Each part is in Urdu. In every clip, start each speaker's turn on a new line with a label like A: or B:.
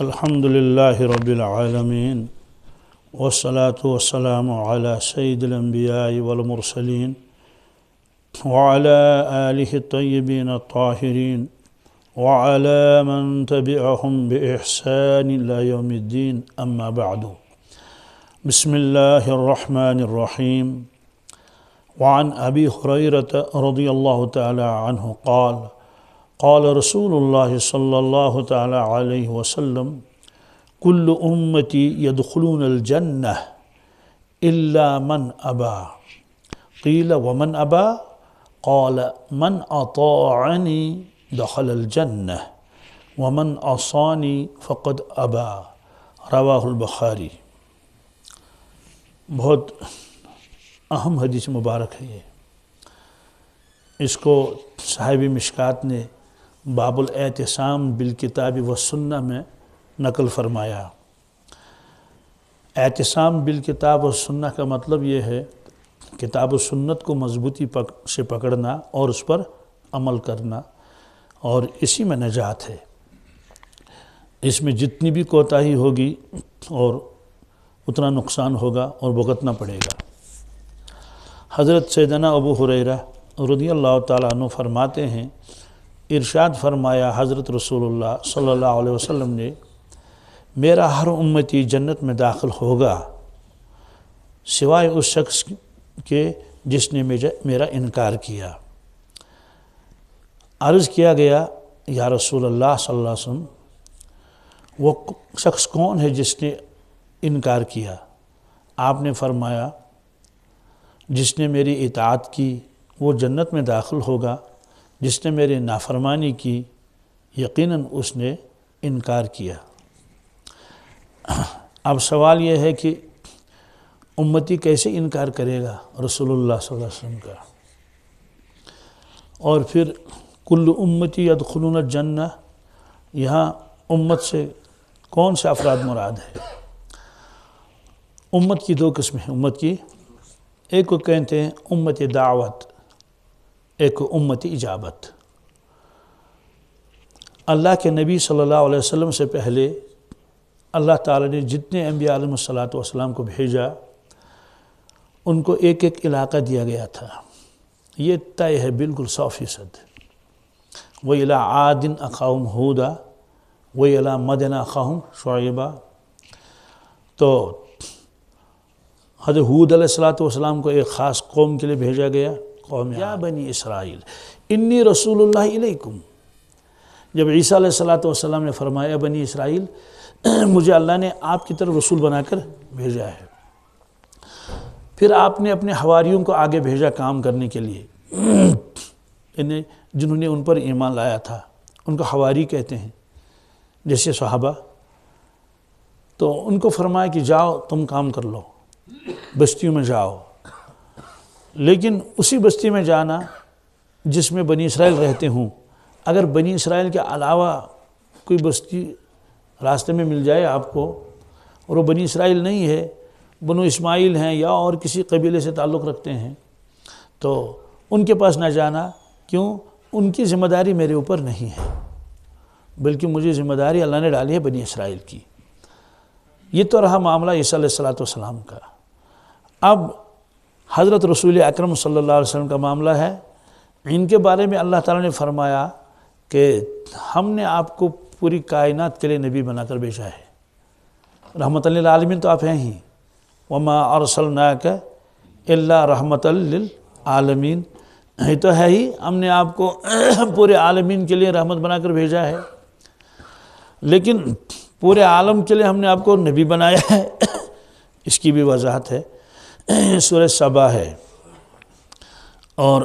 A: الحمد لله رب العالمين والصلاة والسلام على سيد الأنبياء والمرسلين وعلى آله الطيبين الطاهرين وعلى من تبعهم بإحسان إلى يوم الدين أما بعد بسم الله الرحمن الرحيم وعن أبي هريرة رضي الله تعالى عنه قال رسول الله صلى الله تعالى عليه وسلم كل أمتي يدخلون الجنة إلا من أبى قيل ومن أبى قال من أطاعني دخل الجنة ومن عصاني فقد أبى رواہ البخاری۔ بہت اہم حدیث مبارک ہے یہ۔ اس کو صاحب مشکات نے باب الاعتصام بالکتاب والسنہ میں نقل فرمایا۔ اعتصام بالکتاب والسنہ کا مطلب یہ ہے کتاب و سنت کو مضبوطی سے پکڑنا اور اس پر عمل کرنا، اور اسی میں نجات ہے۔ اس میں جتنی بھی کوتاہی ہوگی اور اتنا نقصان ہوگا اور بھگتنا پڑے گا۔ حضرت سیدنا ابو ہریرہ رضی اللہ تعالیٰ عنہ فرماتے ہیں، ارشاد فرمایا حضرت رسول اللہ صلی اللہ علیہ وسلم نے، میرا ہر امتی جنت میں داخل ہوگا سوائے اس شخص کے جس نے میرا انکار کیا۔ عرض کیا گیا یا رسول اللہ صلی اللہ علیہ وسلم وہ شخص کون ہے جس نے انکار کیا؟ آپ نے فرمایا جس نے میری اطاعت کی وہ جنت میں داخل ہوگا، جس نے میری نافرمانی کی یقیناً اس نے انکار کیا۔ اب سوال یہ ہے کہ امتی کیسے انکار کرے گا رسول اللہ صلی اللہ علیہ وسلم کا؟ اور پھر کل امتی یدخلون الجنہ، یہاں امت سے کون سے افراد مراد ہے؟ امت کی دو قسمیں ہیں۔ امت کی ایک کو کہتے ہیں امت دعوت، ایک کو امت اجابت۔ اللہ کے نبی صلی اللہ علیہ وسلم سے پہلے اللہ تعالیٰ نے جتنے انبیاء علیہ السلام کو بھیجا ان کو ایک ایک علاقہ دیا گیا تھا۔ یہ طے ہے بالکل 100%۔ وَإِلَىٰ عَادٍ أَخَاهُمْ هُودًا وَإِلَىٰ مَدْيَنَ أَخَاهُمْ شُعَيْبًا۔ تو حضرت ہود علیہ السلام کو ایک خاص قوم کے لیے بھیجا گیا، قوم یا بنی اسرائیل انی رسول اللہ علیکم۔ جب عیسیٰ علیہ السلام نے فرمایا بنی اسرائیل مجھے اللہ نے آپ کی طرف رسول بنا کر بھیجا ہے، پھر آپ نے اپنے حواریوں کو آگے بھیجا کام کرنے کے لیے، جنہوں نے ان پر ایمان لایا تھا ان کو حواری کہتے ہیں، جیسے صحابہ۔ تو ان کو فرمایا کہ جاؤ تم کام کر لو، بستیوں میں جاؤ، لیکن اسی بستی میں جانا جس میں بنی اسرائیل رہتے ہوں۔ اگر بنی اسرائیل کے علاوہ کوئی بستی راستے میں مل جائے آپ کو اور وہ بنی اسرائیل نہیں ہے، بنو اسماعیل ہیں یا اور کسی قبیلے سے تعلق رکھتے ہیں، تو ان کے پاس نہ جانا۔ کیوں؟ ان کی ذمہ داری میرے اوپر نہیں ہے، بلکہ مجھے ذمہ داری اللہ نے ڈالی ہے بنی اسرائیل کی۔ یہ تو رہا معاملہ عیسیٰ علیہ السلام کا۔ اب حضرت رسول اکرم صلی اللہ علیہ وسلم کا معاملہ ہے۔ ان کے بارے میں اللہ تعالیٰ نے فرمایا کہ ہم نے آپ کو پوری کائنات کے لیے نبی بنا کر بھیجا ہے۔ رحمت للعالمین تو آپ ہیں ہی، وما ارسلناک الا رحمت للعالمین، یہ تو ہے ہی، ہم نے آپ کو پورے عالمین کے لیے رحمت بنا کر بھیجا ہے، لیکن پورے عالم کے لیے ہم نے آپ کو نبی بنایا ہے۔ اس کی بھی وضاحت ہے، سورہ سبا ہے اور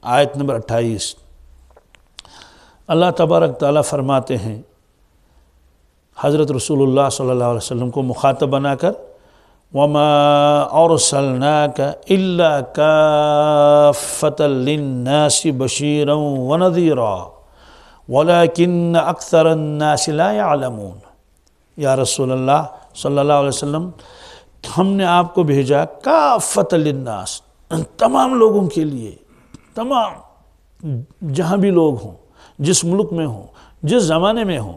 A: آیت نمبر 28۔ اللہ تبارک تعالیٰ فرماتے ہیں حضرت رسول اللہ صلی اللہ علیہ وسلم کو مخاطب بنا کر، وَمَا أَرْسَلْنَاكَ إِلَّا كَافَّةً لِلنَّاسِ بَشِيرًا وَنَذِيرًا وَلَكِنَّ أَكْثَرَ النَّاسِ لَا يَعْلَمُونَ۔ یا رسول اللہ صلی اللہ علیہ وسلم، ہم نے آپ کو بھیجا کافۃ للناس، تمام لوگوں کے لیے، تمام جہاں بھی لوگ ہوں، جس ملک میں ہوں، جس زمانے میں ہوں،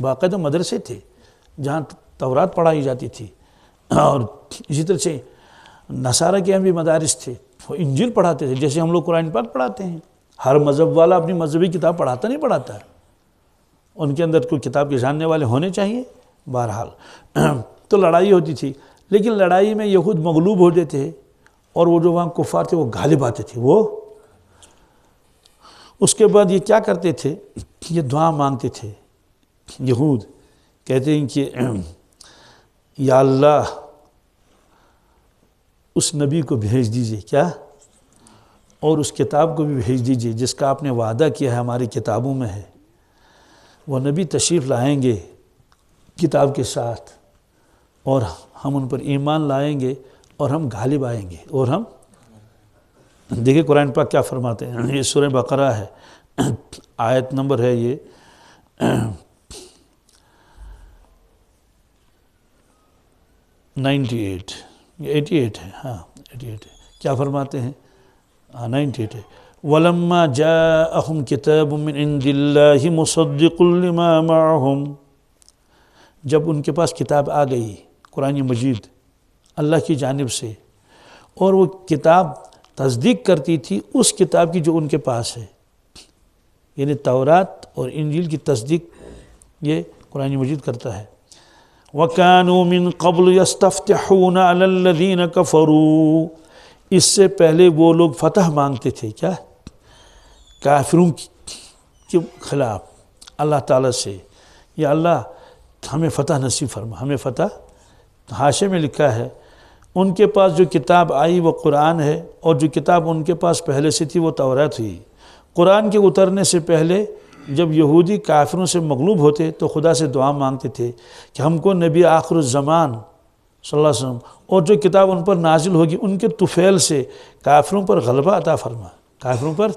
A: باقاعدہ مدرسے تھے جہاں تورات پڑھائی جاتی تھی، اور اسی طرح سے نصارہ کے یہاں بھی مدارس تھے، وہ انجیل پڑھاتے تھے جیسے ہم لوگ قرآن پاک پڑھاتے ہیں۔ ہر مذہب والا اپنی مذہبی کتاب نہیں پڑھاتا ہے، ان کے اندر کوئی کتاب کے جاننے والے ہونے چاہیے۔ بہرحال تو لڑائی ہوتی تھی، لیکن لڑائی میں یہود مغلوب ہو جاتے تھے، اور وہ جو وہاں کفار تھے وہ غالب آتے تھے۔ وہ اس کے بعد یہ کیا کرتے تھے، یہ دعا مانگتے تھے۔ یہود کہتے ہیں کہ یا اللہ اس نبی کو بھیج دیجئے، کیا، اور اس کتاب کو بھی بھیج دیجئے جس کا آپ نے وعدہ کیا ہے ہماری کتابوں میں ہے۔ وہ نبی تشریف لائیں گے کتاب کے ساتھ، اور ہم ان پر ایمان لائیں گے، اور ہم غالب آئیں گے، اور ہم دیکھیں قرآن پاک کیا فرماتے ہیں۔ یہ سورہ بقرہ ہے، آیت نمبر ہے یہ 98، یہ 88 ہے، ہاں 88 ہے۔ کیا فرماتے ہیں؟ 98 ہے۔ وَلَمَّا جَاءَهُمْ كِتَابٌ مِّنْ عِنْدِ اللَّهِ مُصَدِّقٌ لِمَا مَعَهُمْ، جب ان کے پاس کتاب آ گئی قرآن مجید اللہ کی جانب سے، اور وہ کتاب تصدیق کرتی تھی اس کتاب کی جو ان کے پاس ہے، یعنی تورات اور انجیل کی تصدیق یہ قرآن مجید کرتا ہے۔ وَكَانُوا مِن قَبْلُ يَسْتَفْتِحُونَ عَلَى الَّذِينَ كَفَرُوا، اس سے پہلے وہ لوگ فتح مانگتے تھے، کیا، کافروں کے خلاف اللہ تعالیٰ سے، یا اللہ ہمیں فتح نصیب فرما، ہمیں فتح۔ حاشے میں لکھا ہے ان کے پاس جو کتاب آئی وہ قرآن ہے، اور جو کتاب ان کے پاس پہلے سے تھی وہ تورات ہوئی۔ قرآن کے اترنے سے پہلے جب یہودی کافروں سے مغلوب ہوتے تو خدا سے دعا مانگتے تھے کہ ہم کو نبی آخر الزمان صلی اللہ علیہ وسلم اور جو کتاب ان پر نازل ہوگی ان کے طفیل سے کافروں پر غلبہ عطا فرما، کافروں پر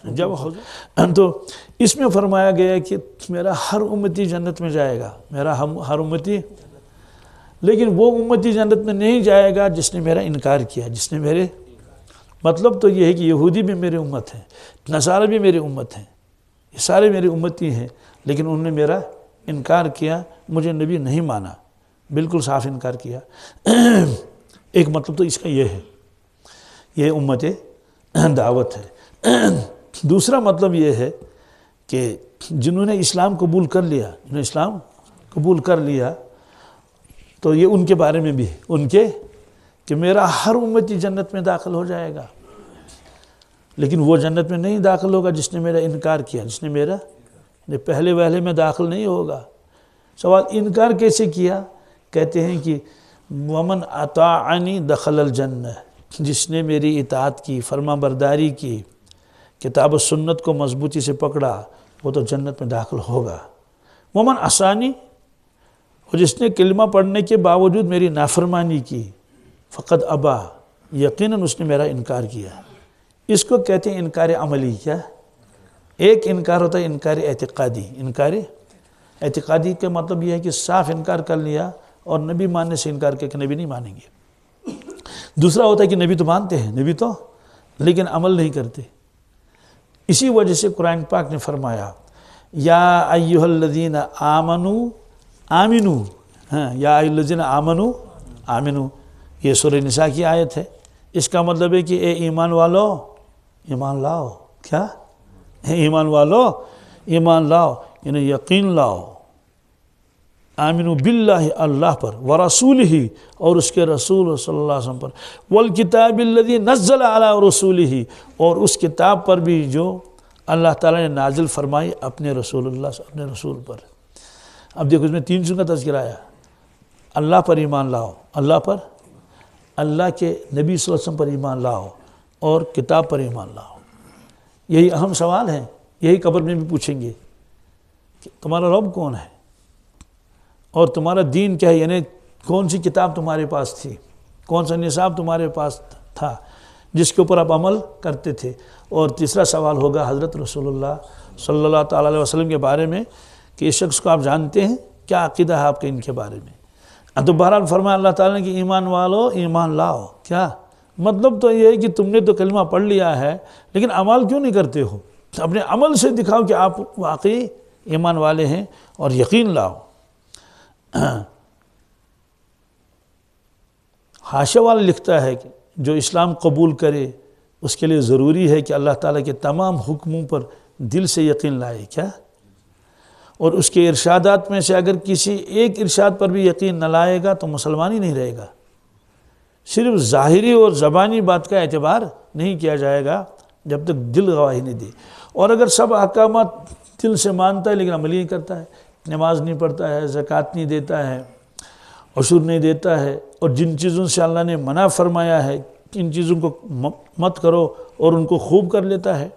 A: جب تو اس میں فرمایا گیا کہ میرا ہر امتی جنت میں جائے گا، میرا ہر امتی، لیکن وہ امتی جنت میں نہیں جائے گا جس نے میرا انکار کیا، جس نے میرے، مطلب تو یہ ہے کہ یہودی بھی میرے امت ہیں، نصارہ بھی میرے امت ہیں، یہ سارے میرے امتی ہیں، لیکن انہوں نے میرا انکار کیا، مجھے نبی نہیں مانا، بالکل صاف انکار کیا۔ ایک مطلب تو اس کا یہ ہے، یہ امت دعوت ہے۔ دوسرا مطلب یہ ہے کہ جنہوں نے اسلام قبول کر لیا، جنہوں نے اسلام قبول کر لیا تو یہ ان کے بارے میں بھی ہے، ان کے کہ میرا ہر امتی جنت میں داخل ہو جائے گا، لیکن وہ جنت میں نہیں داخل ہوگا جس نے میرا انکار کیا، جس نے میرا پہلے وہلے میں داخل نہیں ہوگا۔ سوال انکار کیسے کیا؟ کہتے ہیں کہ ومن اطاعنی دخل الجنہ، جس نے میری اطاعت کی، فرما برداری کی، کتاب و سنت کو مضبوطی سے پکڑا، وہ تو جنت میں داخل ہوگا۔ ومن عصانی، اور جس نے کلمہ پڑھنے کے باوجود میری نافرمانی کی، فقد ابا، یقیناً اس نے میرا انکار کیا۔ اس کو کہتے ہیں انکار عملی۔ کیا؟ ایک انکار ہوتا ہے انکار اعتقادی۔ انکار اعتقادی کا مطلب یہ ہے کہ صاف انکار کر لیا اور نبی ماننے سے انکار کیا کہ نبی نہیں مانیں گے۔ دوسرا ہوتا ہے کہ نبی تو مانتے ہیں، نبی تو، لیکن عمل نہیں کرتے۔ اسی وجہ سے قرآن پاک نے فرمایا یا ایھا الذین آمنوا آمنوا، یا ایھا الذین آمنوا آمنوا، یہ سورہ نساء کی آیت ہے۔ اس کا مطلب ہے کہ اے ایمان والو ایمان لاؤ۔ کیا؟ اے ایمان والو ایمان لاؤ، یعنی یقین لاؤ۔ آمنوا باللہ، اللہ پر، ورسولہ، اور اس کے رسول صلی اللہ علیہ وسلم پر، والکتاب الذی نزل علی رسولہ، اور اس کتاب پر بھی جو اللہ تعالیٰ نے نازل فرمائی اپنے رسول اللہ، اپنے رسول پر۔ اب دیکھو اس میں تین چیزوں کا تذکرہ آیا، اللہ پر ایمان لاؤ، اللہ پر، اللہ کے نبی صلی اللہ علیہ وسلم پر ایمان لاؤ، اور کتاب پر ایمان لاؤ۔ یہی اہم سوال ہے، یہی قبر میں بھی پوچھیں گے کہ تمہارا رب کون ہے اور تمہارا دین کیا ہے، یعنی کون سی کتاب تمہارے پاس تھی، کون سا نصاب تمہارے پاس تھا جس کے اوپر آپ عمل کرتے تھے۔ اور تیسرا سوال ہوگا حضرت رسول اللہ صلی اللہ تعالیٰ علیہ وسلم کے بارے میں کہ اس شخص کو آپ جانتے ہیں، کیا عقیدہ ہے آپ کے ان کے بارے میں۔ تو بہرحال فرمایا اللہ تعالیٰ نے کہ ایمان والو ایمان لاؤ۔ کیا مطلب تو یہ ہے کہ تم نے تو کلمہ پڑھ لیا ہے لیکن عمل کیوں نہیں کرتے ہو؟ اپنے عمل سے دکھاؤ کہ آپ واقعی ایمان والے ہیں اور یقین لاؤ۔ حاشیہ والا لکھتا ہے کہ جو اسلام قبول کرے اس کے لیے ضروری ہے کہ اللہ تعالیٰ کے تمام حکموں پر دل سے یقین لائے، کیا؟ اور اس کے ارشادات میں سے اگر کسی ایک ارشاد پر بھی یقین نہ لائے گا تو مسلمان ہی نہیں رہے گا۔ صرف ظاہری اور زبانی بات کا اعتبار نہیں کیا جائے گا جب تک دل گواہی نہیں دے۔ اور اگر سب احکامات دل سے مانتا ہے لیکن عمل نہیں کرتا ہے، نماز نہیں پڑھتا ہے، زکوٰۃ نہیں دیتا ہے، عشور نہیں دیتا ہے، اور جن چیزوں سے اللہ نے منع فرمایا ہے ان چیزوں کو مت کرو اور ان کو خوب کر لیتا ہے،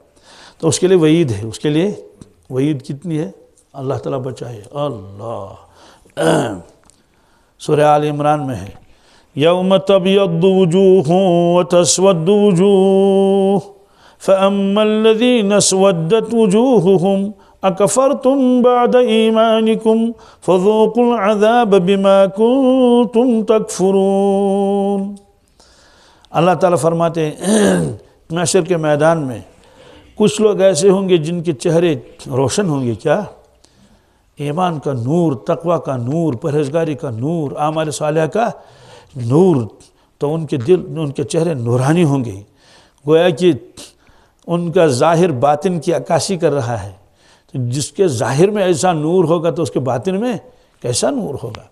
A: تو اس کے لیے وعید ہے۔ اس کے لیے وعید کتنی ہے؟ اللہ تعالیٰ بچائے۔ اللہ سورہ آل عمران میں ہے، یوم تبیض وجوہ وتسود وجوہ فأما الذین اسودت وجوہہم اکفرتم بعد ایمانکم فذوقوا العذاب بما کنتم تکفرون۔ اللہ تعالیٰ فرماتے ہیں محشر کے میدان میں کچھ لوگ ایسے ہوں گے جن کے چہرے روشن ہوں گے، کیا؟ ایمان کا نور، تقوی کا نور، پرہیزگاری کا نور، اعمال صالحہ کا نور، تو ان کے چہرے نورانی ہوں گے، گویا کہ ان کا ظاہر باطن کی عکاسی کر رہا ہے۔ تو جس کے ظاہر میں ایسا نور ہوگا تو اس کے باطن میں کیسا نور ہوگا؟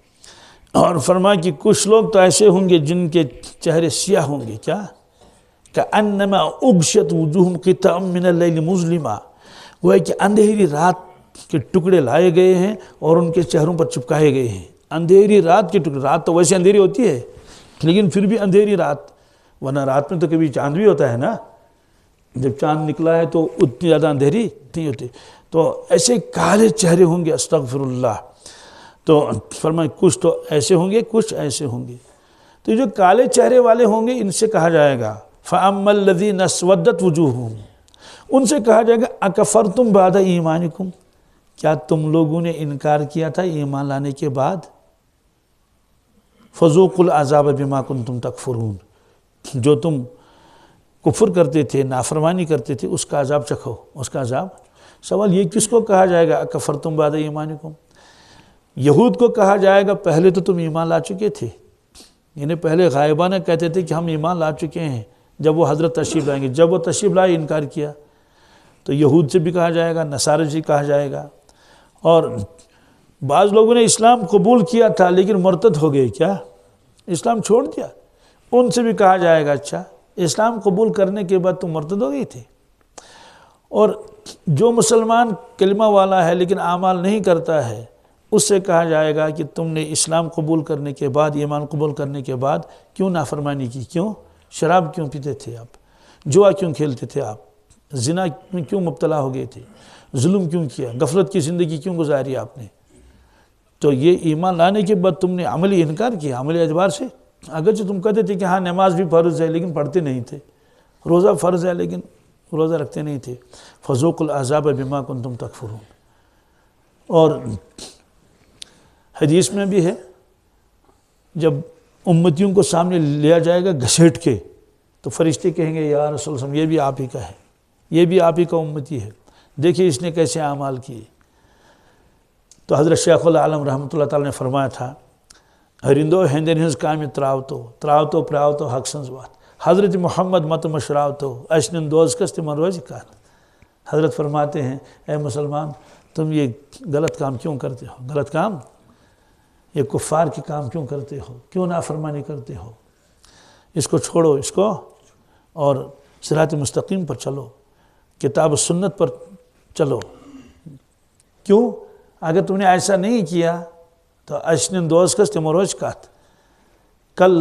A: اور فرمایا کہ کچھ لوگ تو ایسے ہوں گے جن کے چہرے سیاہ ہوں گے، کیا؟ کأنما اغشت وجوہم قطعا من اللیل مظلما، وہ ہے کہ اندھیری رات کے ٹکڑے لائے گئے ہیں اور ان کے چہروں پر چپکائے گئے ہیں۔ اندھیری رات کے ٹکڑے، رات تو ویسے اندھیری ہوتی ہے لیکن پھر بھی اندھیری رات، ورنہ رات میں تو کبھی چاند بھی ہوتا ہے نا، جب چاند نکلا ہے تو اتنی زیادہ اندھیری نہیں ہوتی۔ تو ایسے کالے چہرے ہوں گے، استغفر اللہ۔ تو فرمائے کچھ تو ایسے ہوں گے، کچھ ایسے ہوں گے۔ تو جو کالے چہرے والے ہوں گے ان سے کہا جائے گا فَأَمَّا الَّذِينَ اسْوَدَّتْ وُجُوهُهُمْ، ان سے کہا جائے گا اَكَفَرْتُمْ بَعْدَ ایمانکم، کیا تم لوگوں نے انکار کیا تھا ایمان لانے کے بعد؟ فَذُوقُوا الْعَذَابَ بِمَا كُنْتُمْ تَكْفُرُونَ، جو تم کفر کرتے تھے، نافرمانی کرتے تھے، اس کا عذاب چکھو، اس کا عذاب۔ سوال یہ کس کو کہا جائے گا اکفرتم بعد ایمانکم؟ یہود کو کہا جائے گا پہلے تو تم ایمان لا چکے تھے، یعنی پہلے غائبانہ کہتے تھے کہ ہم ایمان لا چکے ہیں جب وہ حضرت تشریف لائیں گے، جب وہ تشریف لائے انکار کیا، تو یہود سے بھی کہا جائے گا، نصارہ سے کہا جائے گا۔ اور بعض لوگوں نے اسلام قبول کیا تھا لیکن مرتد ہو گئے، کیا؟ اسلام چھوڑ دیا، ان سے بھی کہا جائے گا اچھا اسلام قبول کرنے کے بعد تم مرتد ہو گئی تھے۔ اور جو مسلمان کلمہ والا ہے لیکن اعمال نہیں کرتا ہے اس سے کہا جائے گا کہ تم نے اسلام قبول کرنے کے بعد، ایمان قبول کرنے کے بعد کیوں نافرمانی کی، کیوں شراب کیوں پیتے تھے آپ، جوا کیوں کھیلتے تھے آپ، زنا میں کیوں مبتلا ہو گئے تھے، ظلم کیوں کیا، غفلت کی زندگی کیوں گزاری آپ نے؟ تو یہ ایمان لانے کے بعد تم نے عملی انکار کیا، عملی اعتبار سے۔ اگرچہ تم کہتے تھے کہ ہاں نماز بھی فرض ہے لیکن پڑھتے نہیں تھے، روزہ فرض ہے لیکن روزہ رکھتے نہیں تھے، فذوقوا العذاب بما کنتم تکفرون۔ اور حدیث میں بھی ہے جب امتیوں کو سامنے لیا جائے گا گھسیٹ کے تو فرشتے کہیں گے یا رسول اللہ یہ بھی آپ ہی کا ہے، یہ بھی آپ ہی کا امتی ہے، دیکھیے اس نے کیسے اعمال کیے۔ تو حضرت شیخ العالم رحمۃ اللہ تعالیٰ نے فرمایا تھا ہرندو ہندن ہنز کام تراوتو پراوتو حق سنز بات، حضرت محمد مت مشراوتو اشنن دوز کست مروج کات۔ حضرت فرماتے ہیں اے مسلمان تم یہ غلط کام کیوں کرتے ہو، غلط کام، یہ کفار کے کام کیوں کرتے ہو، کیوں نافرمانی کرتے ہو، اس کو چھوڑو، اس کو، اور صراط مستقیم پر چلو، کتاب و سنت پر چلو۔ کیوں؟ اگر تم نے ایسا نہیں کیا تو اشنن دوز کست مروج کات، کل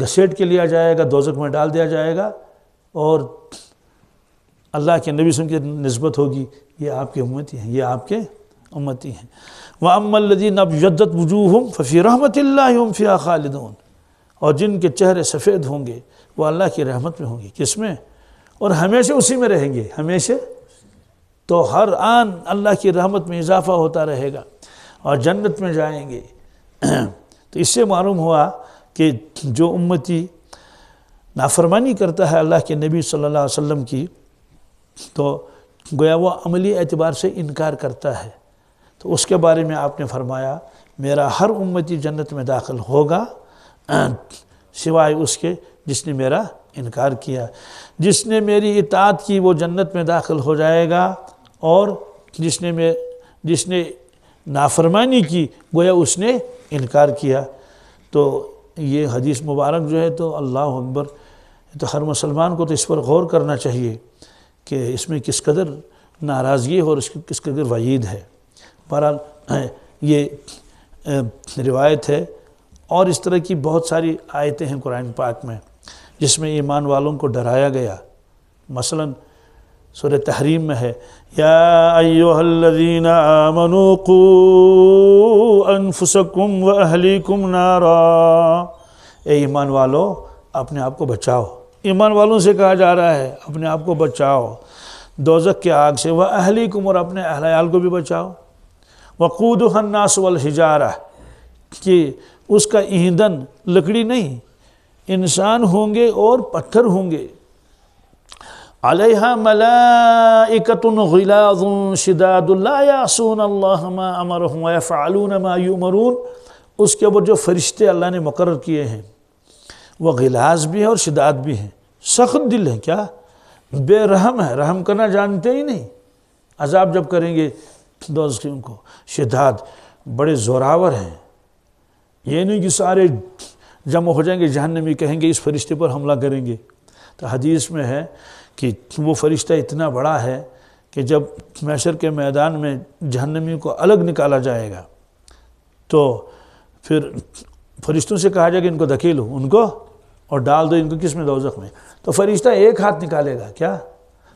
A: گھسیٹ کے لیا جائے گا، دوزخ میں ڈال دیا جائے گا، اور اللہ کے نبی صلی اللہ علیہ وسلم کی نسبت ہوگی یہ آپ کے امتی ہیں، یہ آپ کے امتی ہیں۔ وَأَمَّا الَّذِينَ ابْيَضَّتْ وُجُوهُمْ فَفِي رَحْمَةِ اللَّهِ هُمْ فِيهَا خَالِدُونَ، اور جن کے چہرے سفید ہوں گے وہ اللہ کی رحمت میں ہوں گے، کس میں؟ اور ہمیشہ اسی میں رہیں گے، ہمیشہ، تو ہر آن اللہ کی رحمت میں اضافہ ہوتا رہے گا اور جنت میں جائیں گے۔ تو اس سے معلوم ہوا کہ جو امتی نافرمانی کرتا ہے اللہ کے نبی صلی اللہ علیہ وسلم کی تو گویا وہ عملی اعتبار سے انکار کرتا ہے، تو اس کے بارے میں آپ نے فرمایا میرا ہر امتی جنت میں داخل ہوگا سوائے اس کے جس نے میرا انکار کیا، جس نے میری اطاعت کی وہ جنت میں داخل ہو جائے گا، اور جس نے نافرمانی کی گویا اس نے انکار کیا۔ تو یہ حدیث مبارک جو ہے تو اللہ اکبر، تو ہر مسلمان کو تو اس پر غور کرنا چاہیے کہ اس میں کس قدر ناراضگی اور اس کی کس قدر وعید ہے۔ بہرحال یہ روایت ہے، اور اس طرح کی بہت ساری آیتیں ہیں قرآن پاک میں جس میں ایمان والوں کو ڈرایا گیا۔ مثلا سورہ تحریم میں ہے یا ایھا الذین آمنوا قوا انفسکم واہلیکم نارا، اے ایمان والو اپنے آپ کو بچاؤ۔ ایمان والوں سے کہا جا رہا ہے اپنے آپ کو بچاؤ دوزخ کے آگ سے، واہلیکم، اور اپنے اہل عیال کو بھی بچاؤ۔ وقودھا الناس والحجارہ، کہ اس کا ایندھن لکڑی نہیں، انسان ہوں گے اور پتھر ہوں گے۔ علیہا ملائکۃ غلاظ شداد لا یعصون اللہ ما امرہم ویفعلون ما یؤمرون، اس کے اوپر جو فرشتے اللہ نے مقرر کیے ہیں وہ غلاظ بھی ہیں اور شداد بھی ہیں، سخت دل ہیں، کیا بے رحم ہے، رحم کرنا جانتے ہی نہیں، عذاب جب کریں گے دوزخیوں کو۔ شداد، بڑے زوراور ہیں، یہ نہیں کہ سارے جمع ہو جائیں گے جہنمی کہیں گے اس فرشتے پر حملہ کریں گے۔ تو حدیث میں ہے کہ وہ فرشتہ اتنا بڑا ہے کہ جب محشر کے میدان میں جہنمی کو الگ نکالا جائے گا تو پھر فرشتوں سے کہا جائے کہ ان کو دھکیلو، ان کو اور ڈال دو ان کو کس میں، دوزخ میں۔ تو فرشتہ ایک ہاتھ نکالے گا، کیا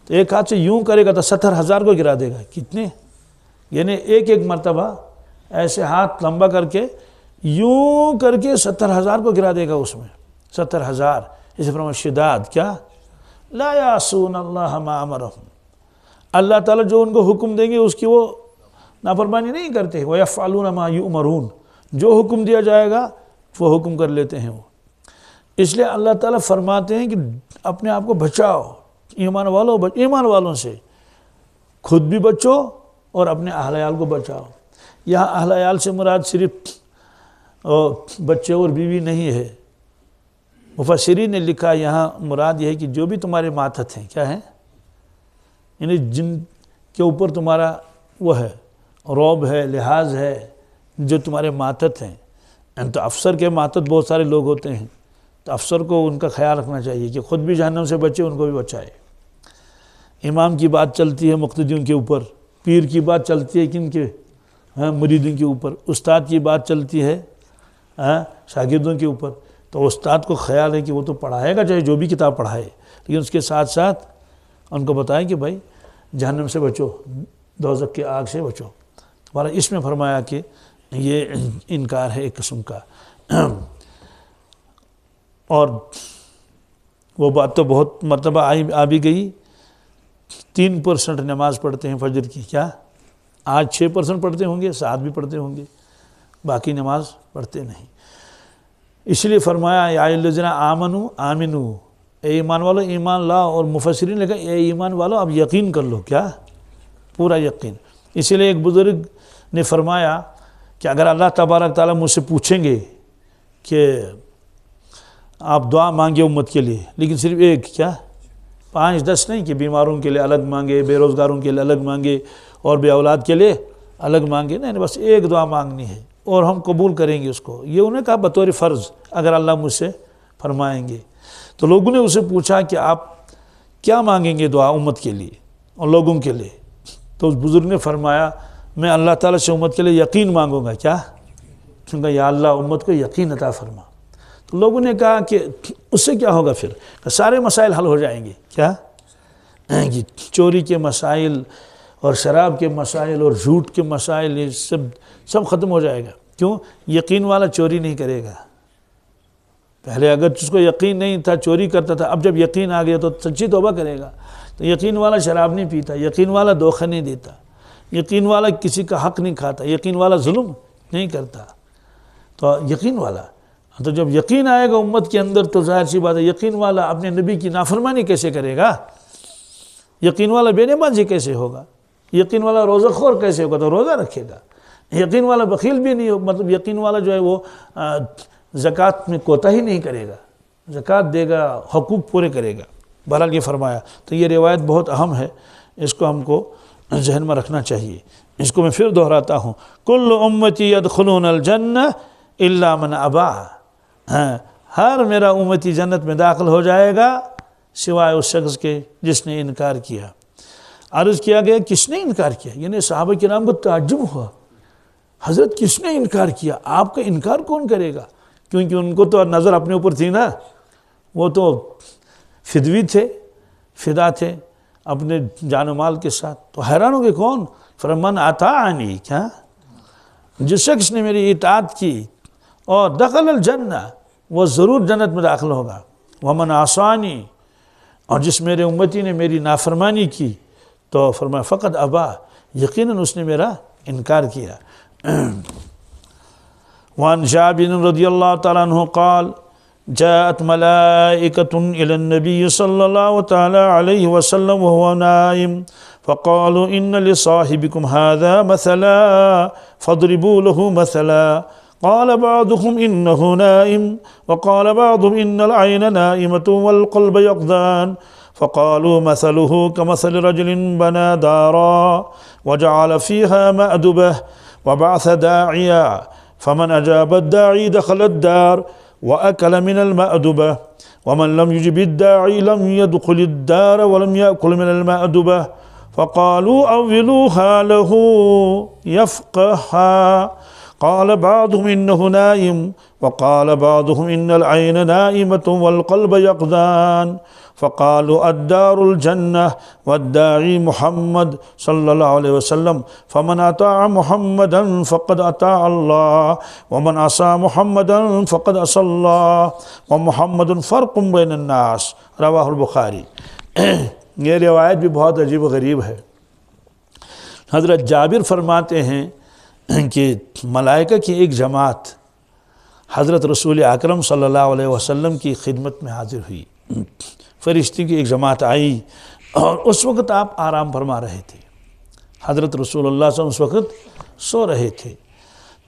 A: تو ایک ہاتھ سے یوں کرے گا تو 70,000 کو گرا دے گا، کتنے، یعنی ایک ایک مرتبہ ایسے ہاتھ لمبا کر کے یوں کر کے 70,000 کو گرا دے گا اس میں، 70,000۔ اسے فرمایا شداد، کیا لا یعصون اللہ ما امرہم، اللہ تعالیٰ جو ان کو حکم دیں گے اس کی وہ نافرمانی نہیں کرتے، ویفعلون ما یؤمرون، جو حکم دیا جائے گا وہ حکم کر لیتے ہیں وہ۔ اس لیے اللہ تعالیٰ فرماتے ہیں کہ اپنے آپ کو بچاؤ، ایمان والوں سے، خود بھی بچو اور اپنے اہل عیال کو بچاؤ۔ یہاں اہل عیال سے مراد صرف بچے اور بیوی نہیں ہے، مفسرین نے لکھا یہاں مراد یہ ہے کہ جو بھی تمہارے ماتحت ہیں، کیا ہیں، یعنی جن کے اوپر تمہارا وہ ہے رعب ہے، لحاظ ہے، جو تمہارے ماتحت ہیں۔ تو افسر کے ماتحت بہت سارے لوگ ہوتے ہیں، تو افسر کو ان کا خیال رکھنا چاہیے کہ خود بھی جہنم سے بچے، ان کو بھی بچائے۔ امام کی بات چلتی ہے مقتدیوں کے اوپر، پیر کی بات چلتی ہے کن کے، مریدوں کے اوپر، استاد کی بات چلتی ہے شاگردوں کے اوپر۔ تو استاد کو خیال ہے کہ وہ تو پڑھائے گا چاہے جو بھی کتاب پڑھائے، لیکن اس کے ساتھ ساتھ ان کو بتائیں کہ بھائی جہنم سے بچو، دوزخ کی آگ سے بچو۔ ہمارا اس میں فرمایا کہ یہ انکار ہے ایک قسم کا۔ اور وہ بات تو بہت مرتبہ آ بھی گئی، 3% نماز پڑھتے ہیں فجر کی، کیا آج 6% پڑھتے ہوں گے، 7 بھی پڑھتے ہوں گے، باقی نماز پڑھتے نہیں۔ اس لیے فرمایا یا الذین آمنوا آمنوا، اے ایمان والو ایمان لاؤ، اور مفسرین نے کہا اے ایمان والو اب یقین کر لو، کیا پورا یقین۔ اسی لیے ایک بزرگ نے فرمایا کہ اگر اللہ تبارک تعالیٰ مجھ سے پوچھیں گے کہ آپ دعا مانگے امت کے لیے، لیکن صرف ایک، کیا 5-10 نہیں کہ بیماروں کے لیے الگ مانگے، بے روزگاروں کے لیے الگ مانگے اور بے اولاد کے لیے الگ مانگے، نہیں، بس ایک دعا مانگنی ہے اور ہم قبول کریں گے اس کو۔ یہ انہیں کہا بطور فرض اگر اللہ مجھ سے فرمائیں گے۔ تو لوگوں نے اسے پوچھا کہ آپ کیا مانگیں گے دعا امت کے لیے اور لوگوں کے لیے؟ تو اس بزرگ نے فرمایا میں اللہ تعالیٰ سے امت کے لیے یقین مانگوں گا، کیا کیونکہ یا اللہ امت کو یقین عطا فرما۔ تو لوگوں نے کہا کہ اس سے کیا ہوگا، پھر کہ سارے مسائل حل ہو جائیں گے، کیا چوری کے مسائل اور شراب کے مسائل اور جھوٹ کے مسائل، یہ سب ختم ہو جائے گا۔ کیوں؟ یقین والا چوری نہیں کرے گا۔ پہلے اگر جس کو یقین نہیں تھا چوری کرتا تھا، اب جب یقین آ گیا تو سچی توبہ کرے گا۔ تو یقین والا شراب نہیں پیتا، یقین والا دھوکہ نہیں دیتا، یقین والا کسی کا حق نہیں کھاتا، یقین والا ظلم نہیں کرتا۔ تو یقین والا، تو جب یقین آئے گا امت کے اندر تو ظاہر سی بات ہے یقین والا اپنے نبی کی نافرمانی کیسے کرے گا، یقین والا بے نمازی کیسے ہوگا، یقین والا روزہ خور کیسے ہوگا؟ تو روزہ رکھے گا. یقین والا بخیل بھی نہیں ہو، مطلب یقین والا جو ہے وہ زکوٰۃ میں کوتاہی نہیں کرے گا، زکوٰۃ دے گا، حقوق پورے کرے گا. بہرحال یہ فرمایا. تو یہ روایت بہت اہم ہے، اس کو ہم کو ذہن میں رکھنا چاہیے. اس کو میں پھر دہراتا ہوں، کل امتی یدخلون الجنہ الا من ابا. ہر میرا امتی جنت میں داخل ہو جائے گا سوائے اس شخص کے جس نے انکار کیا. عرض کیا گیا کس نے انکار کیا؟ یعنی صحابہ کرام کو تعجب ہوا، حضرت کس نے انکار کیا؟ آپ کا انکار کون کرے گا؟ کیونکہ ان کو تو نظر اپنے اوپر تھی نا، وہ تو فدوی تھے، فدا تھے اپنے جان و مال کے ساتھ. تو حیران ہو گئے کون؟ فرمان اطاعنی، کیا جس شخص نے میری اطاعت کی اور دخل الجنہ وہ ضرور جنت میں داخل ہوگا. ومن عصانی، اور جس میرے امتی نے میری نافرمانی کی تو فرمایا فقط ابا، یقیناً اس نے میرا انکار کیا. وعن جابر رضی اللہ تعالیٰ عنہ قال جاءت ملائکة إلى النبي صلى الله تعالى عليه وسلم وهو نائم فقالوا إن لصاحبكم هذا مثلا فاضربوا له مثلا. قال بعضهم إنه نائم وقال بعضهم إن العين نائمة والقلب يقظان. فقالوا مثله كمثل رجل بنى دارا وجعل فيها مأدبة وبعث داعيا فمن أجاب الداعي دخل الدار وأكل من المأدبة ومن لم يجب الداعي لم يدخل الدار ولم يأكل من المأدبة. فقالوا أولوها له يفقها. قال بعضهم إنه نائم وقال بعضهم إن العين نائمة والقلب يقظان. فقالوا الدار الجنة والداعي محمد صلى الله عليه وسلم فمن أطاع محمدا فقد أطاع الله ومن عصى محمدا فقد عصى الله ومحمد فرق بين الناس. رواہ البخاری. یہ روایت بھی بہت عجیب و غریب ہے. حضرت جابر فرماتے ہیں کہ ملائکہ کی ایک جماعت حضرت رسول اکرم صلی اللہ علیہ وسلم کی خدمت میں حاضر ہوئی. فرشتے کی ایک جماعت آئی اور اس وقت آپ آرام فرما رہے تھے. حضرت رسول اللہ صلی اللہ علیہ وسلم اس وقت سو رہے تھے.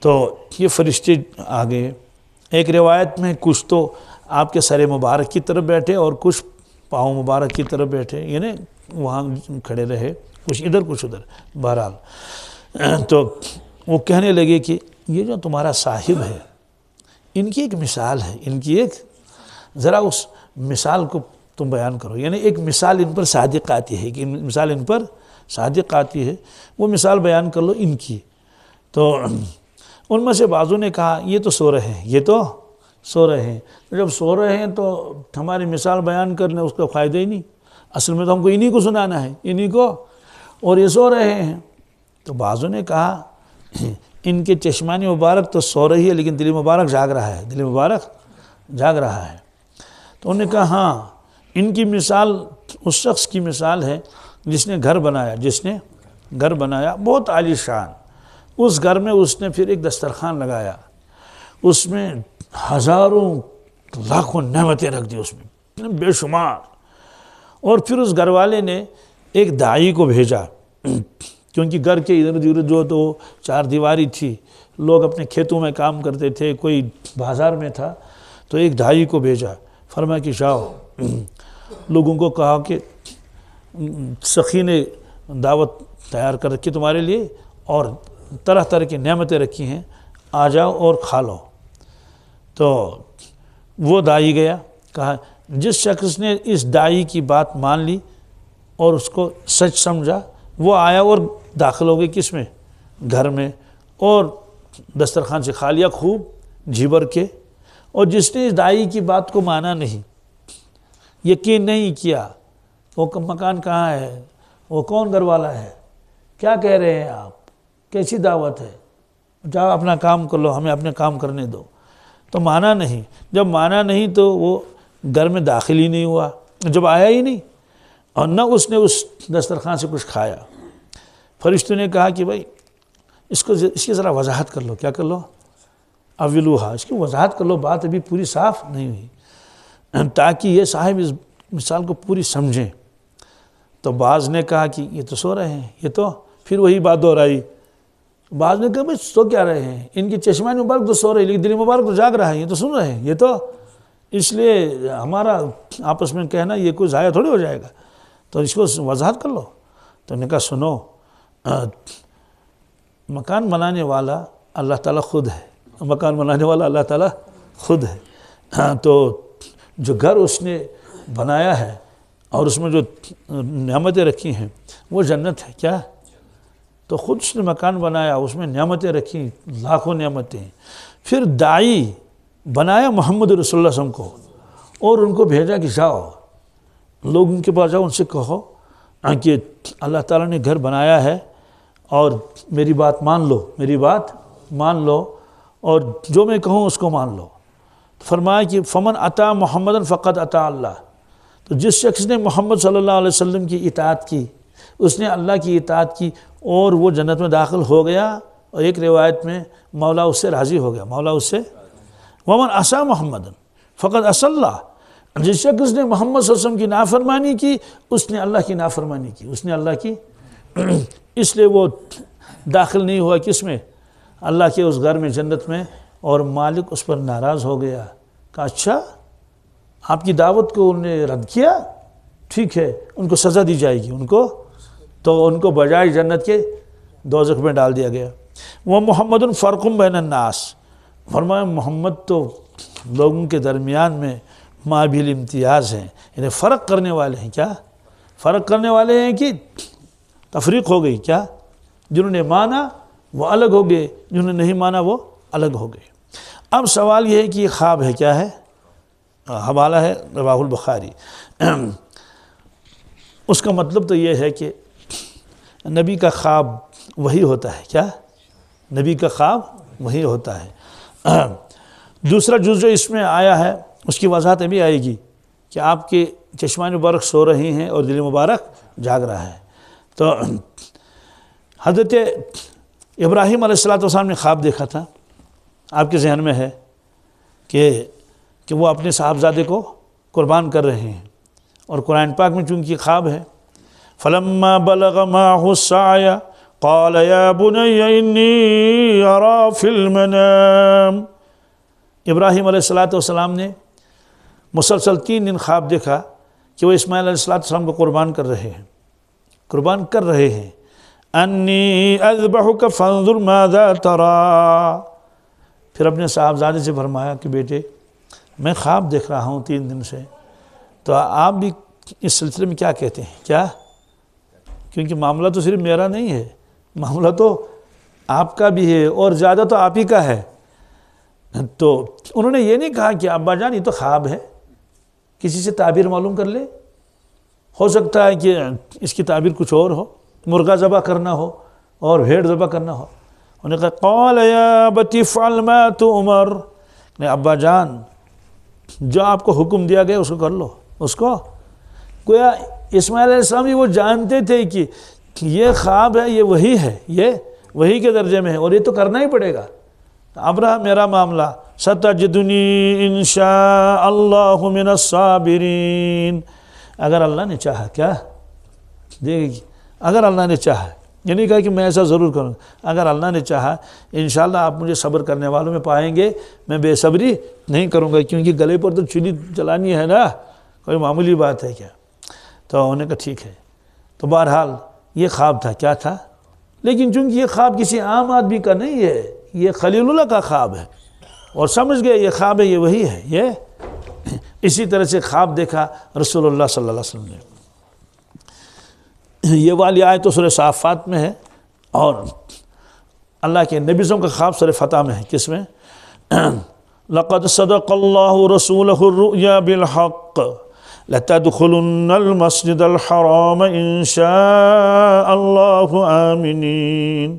A: تو یہ فرشتے آگے، ایک روایت میں کچھ تو آپ کے سر مبارک کی طرف بیٹھے اور کچھ پاؤں مبارک کی طرف بیٹھے، یعنی وہاں کھڑے رہے، کچھ ادھر کچھ ادھر. بہرحال تو وہ کہنے لگے کہ یہ جو تمہارا صاحب ہے ان کی ایک مثال ہے، ان کی ایک ذرا اس مثال کو تم بیان کرو. یعنی ایک مثال ان پر صادق آتی ہے، کہ مثال ان پر صادق آتی ہے، وہ مثال بیان کر لو ان کی. تو ان میں سے بعضوں نے کہا یہ تو سو رہے ہیں، یہ تو سو رہے ہیں. جب سو رہے ہیں تو ہماری مثال بیان کرنے اس کا فائدہ ہی نہیں، اصل میں تو ہم کو انہی کو سنانا ہے، انہی کو، اور یہ سو رہے ہیں. تو بعضوں نے کہا ان کے چشمانی مبارک تو سو رہی ہے لیکن دل مبارک جاگ رہا ہے، دل مبارک جاگ رہا ہے. تو انہوں نے کہا ہاں ان کی مثال اس شخص کی مثال ہے جس نے گھر بنایا، جس نے گھر بنایا بہت عالی شان. اس گھر میں اس نے پھر ایک دسترخوان لگایا، اس میں ہزاروں لاکھوں نعمتیں رکھ دی، اس میں بے شمار. اور پھر اس گھر والے نے ایک داعی کو بھیجا، کیونکہ گھر کے ادھر ادھر جو تو چار دیواری تھی، لوگ اپنے کھیتوں میں کام کرتے تھے، کوئی بازار میں تھا. تو ایک داعی کو بھیجا، فرمایا کہ جاؤ لوگوں کو کہا کہ سخی نے دعوت تیار کر رکھی تمہارے لیے اور طرح طرح کی نعمتیں رکھی ہیں، آ جاؤ اور کھا لو. تو وہ داعی گیا، کہا جس شخص نے اس داعی کی بات مان لی اور اس کو سچ سمجھا، وہ آیا اور داخل ہو گئے کس میں؟ گھر میں، اور دسترخوان سے کھا لیا خوب جی بھر کے. اور جس نے اس داعی کی بات کو مانا نہیں، یقین نہیں کیا، وہ مکان کہاں ہے، وہ کون گھر والا ہے، کیا کہہ رہے ہیں آپ، کیسی دعوت ہے، جاؤ اپنا کام کر لو، ہمیں اپنے کام کرنے دو. تو مانا نہیں. جب مانا نہیں تو وہ گھر میں داخل ہی نہیں ہوا، جب آیا ہی نہیں، اور نہ اس نے اس دسترخوان سے کچھ کھایا. فرشتوں نے کہا کہ بھائی اس کی ذرا وضاحت کر لو. کیا کر لو؟ اولوہا، اس کی وضاحت کر لو، بات ابھی پوری صاف نہیں ہوئی، تاکہ یہ صاحب اس مثال کو پوری سمجھیں. تو بعض نے کہا کہ یہ تو سو رہے ہیں، یہ تو پھر وہی بات دہرائی. بعض نے کہا بھائی سو کیا رہے ہیں, ان کی چشمان مبارک تو سو رہی لیکن دل مبارک تو جاگ رہا ہے, یہ تو سن رہے ہیں, یہ تو اس لیے ہمارا آپس میں کہنا یہ کوئی ضائع تھوڑی ہو جائے گا, تو اس کو وضاحت کر لو. تو انہوں نے کہا سنو, مکان بنانے والا اللہ تعالیٰ خود ہے, مکان بنانے والا اللہ تعالیٰ خود ہے. تو جو گھر اس نے بنایا ہے اور اس میں جو نعمتیں رکھی ہیں وہ جنت ہے. کیا؟ تو خود اس نے مکان بنایا, اس میں نعمتیں رکھی, لاکھوں نعمتیں. پھر داعی بنایا محمد رسول اللہ صلی اللہ علیہ وسلم کو, اور ان کو بھیجا کہ جاؤ لوگ ان کے پاس جاؤ, ان سے کہو کہ اللہ تعالیٰ نے گھر بنایا ہے اور میری بات مان لو, میری بات مان لو, اور جو میں کہوں اس کو مان لو. فرمایا کہ فمن اطاع محمدن فقط اطاع اللہ. تو جس شخص نے محمد صلی اللہ علیہ وسلم کی اطاعت کی, اس نے اللہ کی اطاعت کی اور وہ جنت میں داخل ہو گیا. اور ایک روایت میں مولا اس سے راضی ہو گیا, مولا اس سے. ومن عصا محمدن فقط عصى اللہ. جس شخص نے محمد صلی اللہ علیہ وسلم کی نافرمانی کی, اس نے اللہ کی نافرمانی کی, اس نے اللہ کی اس لیے وہ داخل نہیں ہوا کس میں, اللہ کے اس گھر میں, جنت میں. اور مالک اس پر ناراض ہو گیا, کہا اچھا آپ کی دعوت کو انہوں نے رد کیا, ٹھیک ہے ان کو سزا دی جائے گی, ان کو. تو ان کو بجائے جنت کے دوزخ میں ڈال دیا گیا. وہ محمد فرق بین الناس. فرمایا محمد تو لوگوں کے درمیان میں مابل امتیاز ہیں, یعنی فرق کرنے والے ہیں. کیا فرق کرنے والے ہیں کہ تفریق ہو گئی. کیا؟ جنہوں نے مانا وہ الگ ہو گئے, جنہوں نے نہیں مانا وہ الگ ہو گئے. اب سوال یہ ہے کہ یہ خواب ہے, کیا ہے؟ حوالہ ہے رواہ البخاری. اس کا مطلب تو یہ ہے کہ نبی کا خواب وہی ہوتا ہے. کیا؟ نبی کا خواب وہی ہوتا ہے. دوسرا جز جو اس میں آیا ہے اس کی وضاحت ابھی آئے گی کہ آپ کے چشمان مبارک سو رہی ہیں اور دل مبارک جاگ رہا ہے. تو حضرت ابراہیم علیہ السلام نے خواب دیکھا تھا, آپ کے ذہن میں ہے کہ وہ اپنے صاحبزادے کو قربان کر رہے ہیں, اور قرآن پاک میں چونکہ خواب ہے. فلما بلغ معه السعي قال يا بني إني أرى في المنام. ابراہیم علیہ السلام نے مسلسل 3 دن خواب دیکھا کہ وہ اسماعیل علیہ السلام کو قربان کر رہے ہیں. انی اذبحک فانظر ماذا ترى. پھر اپنے صاحبزادے سے فرمایا کہ بیٹے میں خواب دیکھ رہا ہوں 3 دن سے, تو آپ بھی اس سلسلے میں کیا کہتے ہیں. کیا؟ کیونکہ معاملہ تو صرف میرا نہیں ہے, معاملہ تو آپ کا بھی ہے, اور زیادہ تو آپ ہی کا ہے. تو انہوں نے یہ نہیں کہا کہ ابا جان یہ تو خواب ہے, کسی سے تعبیر معلوم کر لے, ہو سکتا ہے کہ اس کی تعبیر کچھ اور ہو, مرغا ذبح کرنا ہو اور بھیڑ ذبح کرنا ہو. انہوں نے کہا قال یا ابت افعل ما تؤمر. نہیں ابا جان جو آپ کو حکم دیا گیا اس کو کر لو. اس کو گویا اسماعیل علیہ السلام وہ جانتے تھے کہ یہ خواب ہے, یہ وہی ہے, یہ وہی کے درجے میں ہے, اور یہ تو کرنا ہی پڑے گا. اب رہا میرا معاملہ, ستجدنی انشاء اللہ من الصابرین. اگر اللہ نے چاہا, کیا دیکھیں گی, اگر اللہ نے چاہا, یہ نہیں کہا کہ میں ایسا ضرور کروں, اگر اللہ نے چاہا انشاءاللہ آپ مجھے صبر کرنے والوں میں پائیں گے, میں بے صبری نہیں کروں گا, کیونکہ گلے پر تو چھری چلانی ہے نا, کوئی معمولی بات ہے کیا. تو انہوں نے کہا ٹھیک ہے. تو بہرحال یہ خواب تھا. کیا تھا؟ لیکن چونکہ یہ خواب کسی عام آدمی کا نہیں ہے, یہ خلیل اللہ کا خواب ہے, اور سمجھ گئے یہ خواب ہے, یہ وہی ہے. یہ اسی طرح سے خواب دیکھا رسول اللہ صلی اللہ علیہ وسلم نے. یہ والی آیت تو سورہ صافات میں ہے, اور اللہ کے نبیوں کا خواب سورہ فتح میں ہے. کس میں؟ لقد صدق اللہ رسولہ الرؤیا بالحق لتدخلن المسجد الحرام ان شاء اللہ آمنین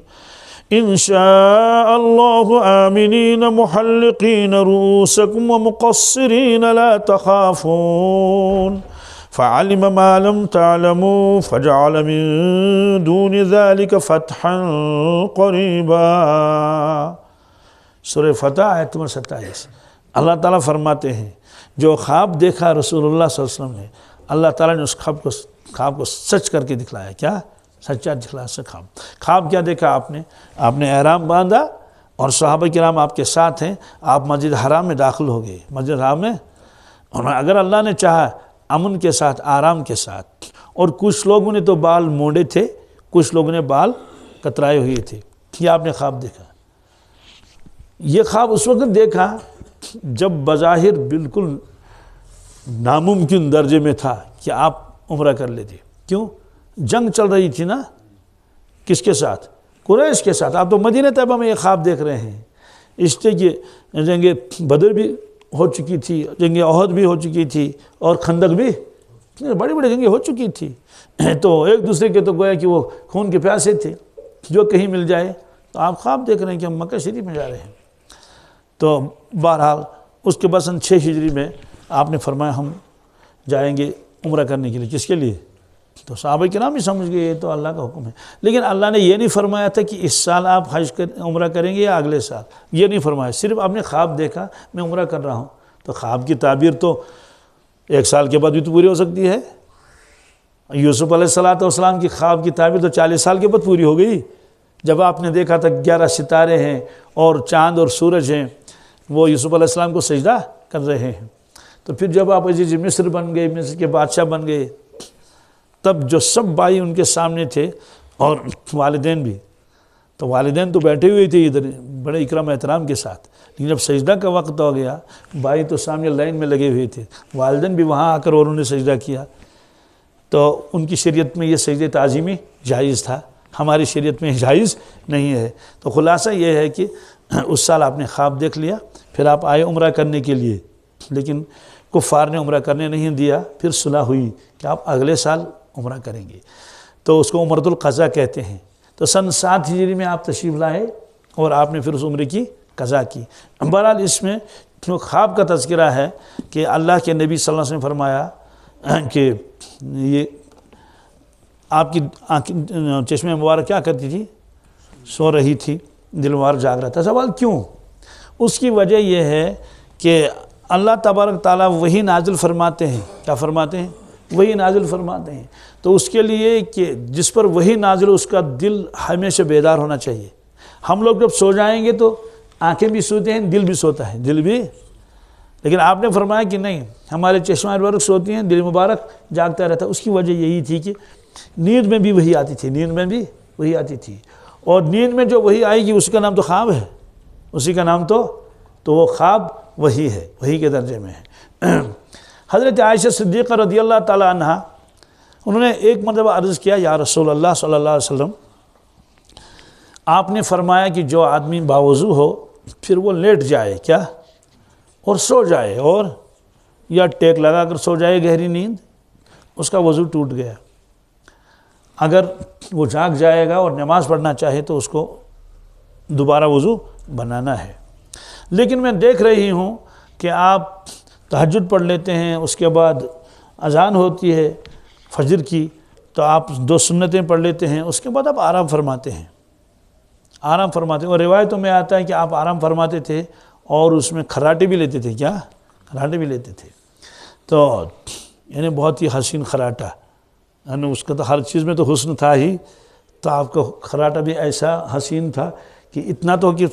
A: ان شاء اللہ آمنین محلقین رؤوسکم ومقصرین لا تخافون فعلم ما لم تعلموا فجعل من دون ذلك فتحا قریبا. سورہ فتح آیت نمبر 27. اللہ تعالیٰ فرماتے ہیں جو خواب دیکھا رسول اللہ صلی اللہ علیہ وسلم نے, اللہ تعالیٰ نے اس خواب کو سچ کر کے دکھلایا. کیا؟ سچا اخلاص سے خواب کیا دیکھا آپ نے احرام باندھا اور صحابہ کرام آپ کے ساتھ ہیں، آپ مسجد حرام میں داخل ہو گئے، مسجد حرام میں، اور اگر اللہ نے چاہا امن کے ساتھ، آرام کے ساتھ، اور کچھ لوگوں نے تو بال مونڈے تھے، کچھ لوگوں نے بال کترائے ہوئے تھے، یہ آپ نے خواب دیکھا۔ یہ خواب اس وقت دیکھا جب بظاہر بالکل ناممکن درجے میں تھا کہ آپ عمرہ کر لیتے۔ کیوں؟ جنگ چل رہی تھی نا، کس کے ساتھ؟ قریش کے ساتھ۔ آپ تو مدینہ طیبہ میں یہ خواب دیکھ رہے ہیں، اس لیے کہ جنگ بدر بھی ہو چکی تھی، جنگ احد بھی ہو چکی تھی، اور خندق بھی، بڑی بڑی جنگیں ہو چکی تھی، تو ایک دوسرے کے تو گویا کہ وہ خون کے پیاسے تھے، جو کہیں مل جائے۔ تو آپ خواب دیکھ رہے ہیں کہ ہم مکہ شریف میں جا رہے ہیں۔ تو بہرحال اس کے بعد سن 6 ہجری میں آپ نے فرمایا ہم جائیں گے عمرہ کرنے کے لیے۔ کس کے لیے؟ تو صحابہ کرام بھی سمجھ گئے یہ تو اللہ کا حکم ہے، لیکن اللہ نے یہ نہیں فرمایا تھا کہ اس سال آپ عمرہ کریں گے یا اگلے سال، یہ نہیں فرمایا، صرف آپ نے خواب دیکھا میں عمرہ کر رہا ہوں۔ تو خواب کی تعبیر تو 1 سال کے بعد بھی تو پوری ہو سکتی ہے۔ یوسف علیہ السلام کی خواب کی تعبیر تو 40 سال کے بعد پوری ہو گئی، جب آپ نے دیکھا تھا 11 ستارے ہیں اور چاند اور سورج ہیں، وہ یوسف علیہ السلام کو سجدہ کر رہے ہیں۔ تو پھر جب آپ عزیز مصر بن گئے، مصر کے بادشاہ بن گئے، تب جو سب بھائی ان کے سامنے تھے اور والدین بھی، تو والدین تو بیٹھے ہوئے تھے ادھر بڑے اکرام احترام کے ساتھ، لیکن جب سجدہ کا وقت ہو گیا، بھائی تو سامنے لائن میں لگے ہوئے تھے، والدین بھی وہاں آ کر اور انہوں نے سجدہ کیا۔ تو ان کی شریعت میں یہ سجدہ تعظیمی جائز تھا، ہماری شریعت میں جائز نہیں ہے۔ تو خلاصہ یہ ہے کہ اس سال آپ نے خواب دیکھ لیا، پھر آپ آئے عمرہ کرنے کے لیے، لیکن کفار نے عمرہ کرنے نہیں دیا، پھر صلح ہوئی کہ آپ اگلے سال عمرہ کریں گے، تو اس کو عمرۃ القضاء کہتے ہیں۔ تو سن 7 ہجری میں آپ تشریف لائے اور آپ نے پھر اس عمرے کی قضا کی۔ بہرحال اس میں خواب کا تذکرہ ہے کہ اللہ کے نبی صلی اللہ علیہ وسلم نے فرمایا کہ یہ آپ کی چشمہ مبارک کیا کرتی تھی؟ سو رہی تھی، دل مبارک جاگ رہا تھا۔ سوال کیوں؟ اس کی وجہ یہ ہے کہ اللہ تبارک تعالیٰ وہی نازل فرماتے ہیں۔ کیا فرماتے ہیں؟ وہی نازل فرماتے ہیں۔ تو اس کے لیے کہ جس پر وہی نازل اس کا دل ہمیشہ بیدار ہونا چاہیے۔ ہم لوگ جب سو جائیں گے تو آنکھیں بھی سوتے ہیں، دل بھی سوتا ہے، دل بھی، لیکن آپ نے فرمایا کہ نہیں، ہمارے چشمہ مبارک سوتی ہیں، دل مبارک جاگتا رہتا ہے۔ اس کی وجہ یہی تھی کہ نیند میں بھی وہی آتی تھی، نیند میں بھی وہی آتی تھی، اور نیند میں جو وہی آئے گی اس کا نام تو خواب ہے، اسی کا نام تو وہ خواب وہی ہے، وہی کے درجے میں ہے۔ حضرت عائشہ صدیقہ رضی اللہ تعالی عنہ، انہوں نے ایک مرتبہ عرض کیا، یا رسول اللہ صلی اللہ علیہ وسلم، آپ نے فرمایا کہ جو آدمی باوضو ہو پھر وہ لیٹ جائے، کیا؟ اور سو جائے، اور یا ٹیک لگا کر سو جائے گہری نیند، اس کا وضو ٹوٹ گیا۔ اگر وہ جاگ جائے گا اور نماز پڑھنا چاہے تو اس کو دوبارہ وضو بنانا ہے۔ لیکن میں دیکھ رہی ہوں کہ آپ تہجد پڑھ لیتے ہیں، اس کے بعد اذان ہوتی ہے فجر کی تو آپ 2 سنتیں پڑھ لیتے ہیں، اس کے بعد آپ آرام فرماتے ہیں، آرام فرماتے ہیں، اور روایتوں میں آتا ہے کہ آپ آرام فرماتے تھے اور اس میں کھراٹے بھی لیتے تھے۔ کیا؟ کھراٹے بھی لیتے تھے۔ تو یعنی بہت ہی حسین کھراٹا، یعنی اس کا تو ہر چیز میں تو حسن تھا ہی، تو آپ کا کھراٹا بھی ایسا حسین تھا کہ اتنا تو کہ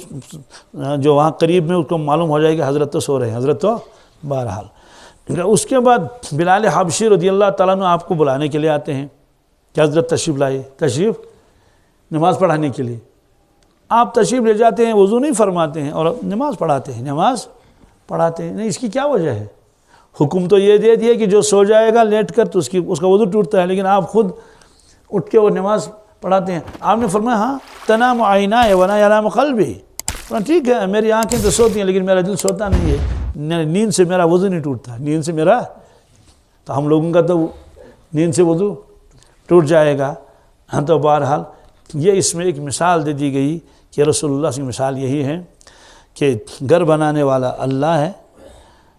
A: جو وہاں قریب میں اس کو معلوم ہو جائے کہ حضرت تو سو رہے ہیں، حضرت تو بہرحال۔ اس کے بعد بلال حبشی رضی اللہ تعالیٰ عنہ آپ کو بلانے کے لیے آتے ہیں کہ حضرت تشریف لائے، تشریف نماز پڑھانے کے لیے۔ آپ تشریف لے جاتے ہیں، وضو نہیں فرماتے ہیں اور نماز پڑھاتے ہیں، نماز پڑھاتے ہیں۔ نہیں، اس کی کیا وجہ ہے؟ حکم تو یہ دے دیا کہ جو سو جائے گا لیٹ کر تو اس کا وضو ٹوٹتا ہے، لیکن آپ خود اٹھ کے وہ نماز پڑھاتے ہیں۔ آپ نے فرمایا ہاں تنام عینایا ولا ینام قلبی، ٹھیک ہے میری آنکھیں تو سوتی ہیں لیکن میرا دل سوتا نہیں ہے، نیند سے میرا وضو نہیں ٹوٹتا، نیند سے میرا، تو ہم لوگوں کا تو نیند سے وضو ٹوٹ جائے گا۔ ہاں تو بہرحال یہ اس میں ایک مثال دے دی گئی کہ رسول اللہ کی مثال یہی ہے کہ گھر بنانے والا اللہ ہے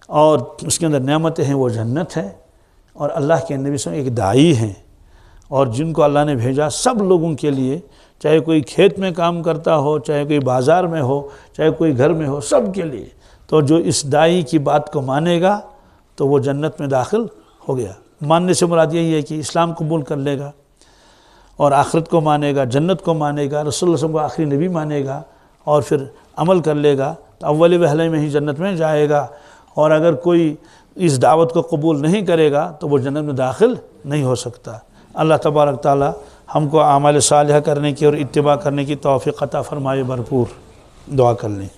A: اور اس کے اندر نعمتیں ہیں، وہ جنت ہے، اور اللہ کے نبی صلی اللہ علیہ وسلم ایک داعی ہیں، اور جن کو اللہ نے بھیجا سب لوگوں کے لیے، چاہے کوئی کھیت میں کام کرتا ہو، چاہے کوئی بازار میں ہو، چاہے کوئی گھر میں ہو، سب کے لیے۔ تو جو اس داعی کی بات کو مانے گا تو وہ جنت میں داخل ہو گیا۔ ماننے سے مراد یہی ہے کہ اسلام قبول کر لے گا اور آخرت کو مانے گا، جنت کو مانے گا، رسول اللہ صلی اللہ علیہ وسلم کو آخری نبی مانے گا اور پھر عمل کر لے گا تو اول وہلے میں ہی جنت میں جائے گا، اور اگر کوئی اس دعوت کو قبول نہیں کرے گا تو وہ جنت میں داخل نہیں ہو سکتا۔ اللہ تبارک تعالی ہم کو اعمال صالحہ کرنے کی اور اتباع کرنے کی توفیق عطا فرمائے۔ بھرپور دعا کر لیں۔